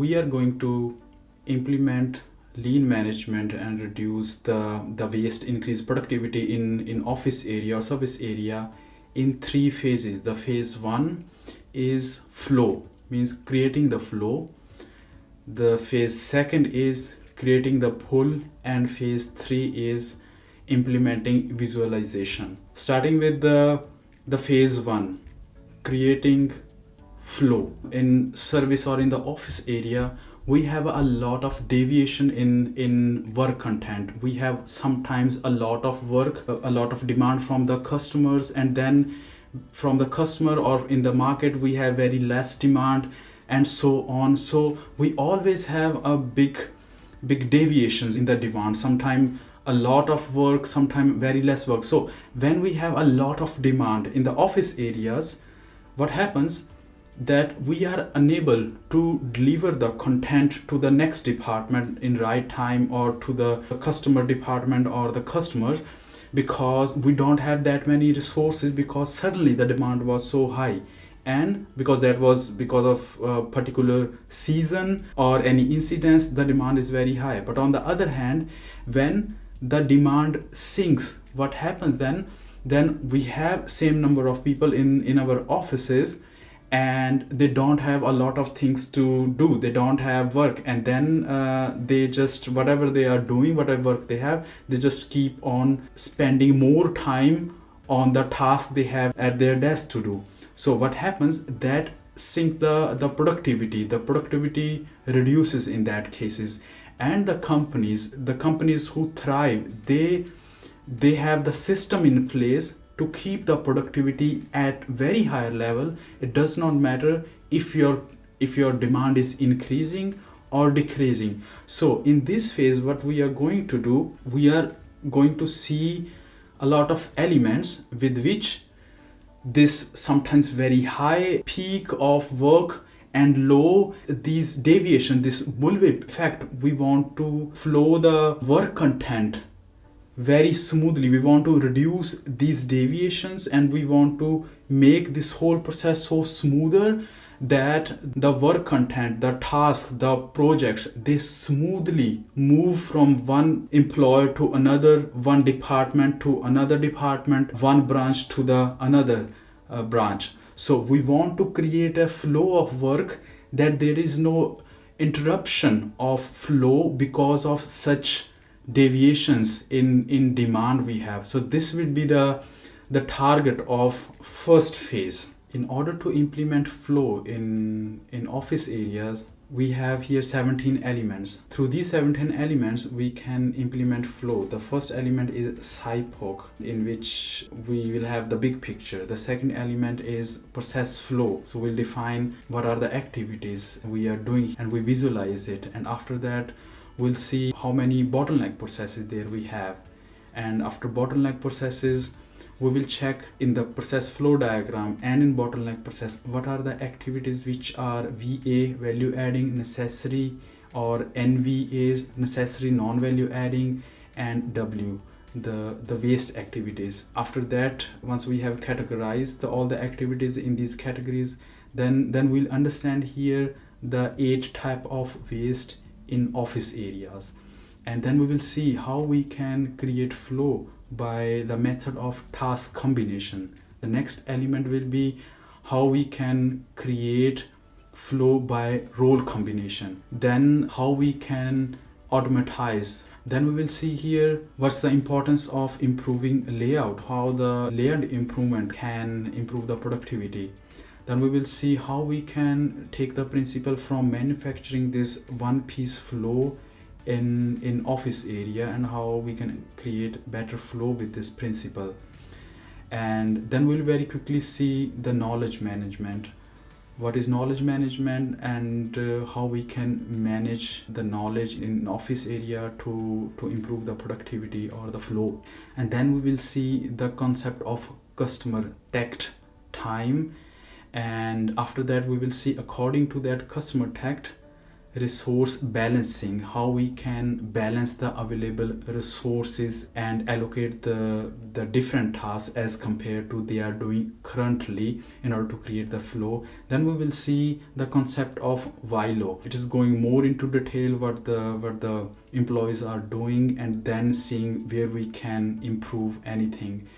we are going to implement lean management and reduce the waste, increase productivity in office area or service area in 3 phases. The phase 1 is flow, means creating the flow. The phase 2nd is creating the pull, and phase 3 is implementing visualization. Starting with the phase 1, creating flow. In service or in the office area, we have a lot of deviation in work content. We have sometimes a lot of work, a lot of demand from the customers, and then from the customer or in the market we have very less demand, and so on. So we always have a big deviations in the demand. Sometimes a lot of work, sometimes very less work. So when we have a lot of demand in the office areas, what happens that we are unable to deliver the content to the next department in right time, or to the customer department or the customers, because we don't have that many resources, because suddenly the demand was so high, and because that was because of a particular season or any incidents, the demand is very high. But on the other hand, when the demand sinks, what happens then we have same number of people in our offices, and they don't have a lot of things to do, they don't have work, and then they just, whatever they are doing, whatever work they have, they just keep on spending more time on the task they have at their desk to do. So what happens, that sink the productivity reduces in that cases. And the companies who thrive, they have the system in place to keep the productivity at very higher level. It does not matter if your demand is increasing or decreasing. So in this phase, what we are going to do, we are going to see a lot of elements with which this sometimes very high peak of work and low, these deviation, this bullwhip effect, we want to flow the work content very smoothly. We want to reduce these deviations, and we want to make this whole process so smoother that the work content, the tasks, the projects, they smoothly move from one employer to another, one department to another department, one branch to the another branch. So we want to create a flow of work that there is no interruption of flow because of such deviations in demand we have. So this will be the target of first phase. In order to implement flow in office areas, we have here 17 elements. Through these 17 elements, we can implement flow. The first element is SIPOC, in which we will have the big picture. The second element is process flow. So we'll define what are the activities we are doing, and we visualize it. And after that, we'll see how many bottleneck processes there we have. And after bottleneck processes, we will check in the process flow diagram and in bottleneck process what are the activities which are VA, value adding, necessary, or NVAs, necessary, non-value adding, and W, the waste activities. After that, once we have categorized all the activities in these categories, then we'll understand here the 8 type of waste in office areas. And then we will see how we can create flow by the method of task combination. The next element will be how we can create flow by role combination. Then how we can automatize. Then we will see here what's the importance of improving layout, how the layout improvement can improve the productivity. Then we will see how we can take the principle from manufacturing this one piece flow in office area, and how we can create better flow with this principle. And then we'll very quickly see the knowledge management. What is knowledge management, and how we can manage the knowledge in office area to improve the productivity or the flow. And then we will see the concept of customer tact time. And after that, we will see, according to that customer tact, resource balancing, how we can balance the available resources and allocate the different tasks as compared to they are doing currently in order to create the flow. Then we will see the concept of WILO. It is going more into detail what the employees are doing, and then seeing where we can improve anything.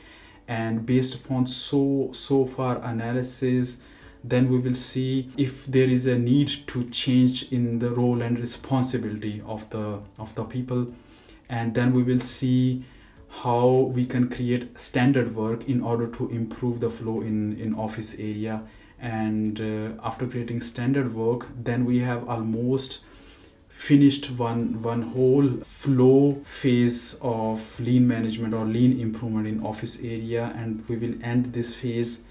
And based upon so far analysis, then we will see if there is a need to change in the role and responsibility of the people. And then we will see how we can create standard work in order to improve the flow in office area. And after creating standard work, then we have almost finished one whole flow phase of lean management or lean improvement in office area. And we will end this phase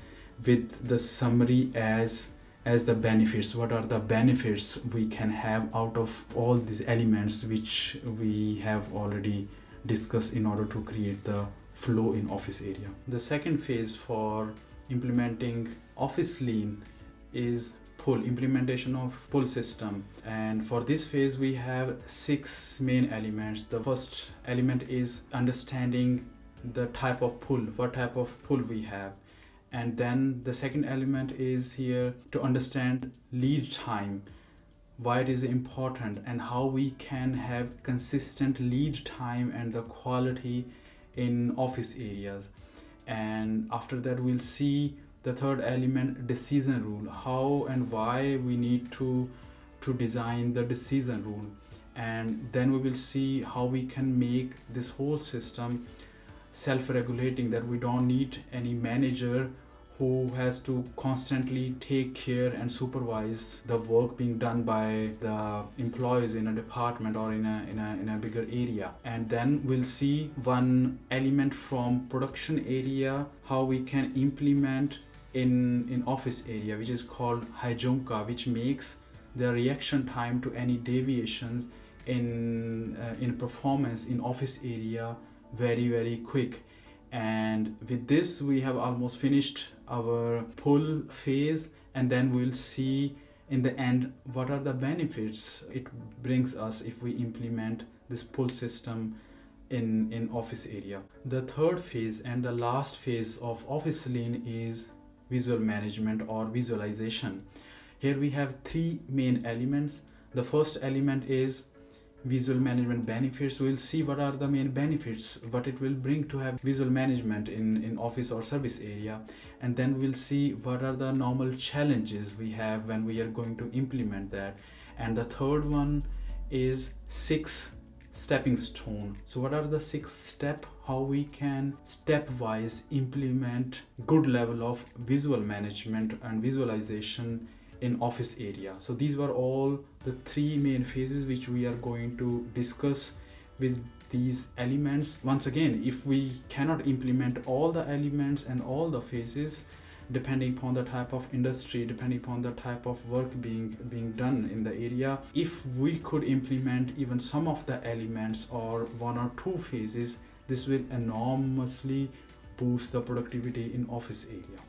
with the summary as the benefits. What are the benefits we can have out of all these elements which we have already discussed in order to create the flow in office area. The second phase for implementing office lean is implementation of pull system. And for this phase we have 6 main elements. The first element is understanding the type of pull, what type of pull we have. And then the second element is here to understand lead time, why it is important, and how we can have consistent lead time and the quality in office areas. And after that we'll see the third element, decision rule, how and why we need to design the decision rule. And then we will see how we can make this whole system self-regulating, that we don't need any manager who has to constantly take care and supervise the work being done by the employees in a department or in a bigger area. And then we'll see one element from production area, how we can implement in office area, which is called Hijunka, which makes the reaction time to any deviations in performance in office area very quick. And with this we have almost finished our pull phase. And then we'll see in the end what are the benefits it brings us if we implement this pull system in office area. The third phase and the last phase of office lean is visual management or visualization. Here we have 3 main elements. The first element is visual management benefits. We'll see what are the main benefits, what it will bring to have visual management in office or service area. And then we'll see what are the normal challenges we have when we are going to implement that. And the third one is 6 stepping stone. So what are the 6 steps, how we can stepwise implement good level of visual management and visualization in office area. So these were all the 3 main phases which we are going to discuss with these elements. Once again, if we cannot implement all the elements and all the phases, depending upon the type of industry, depending upon the type of work being done in the area, if we could implement even some of the elements or 1 or 2 phases, this will enormously boost the productivity in office area.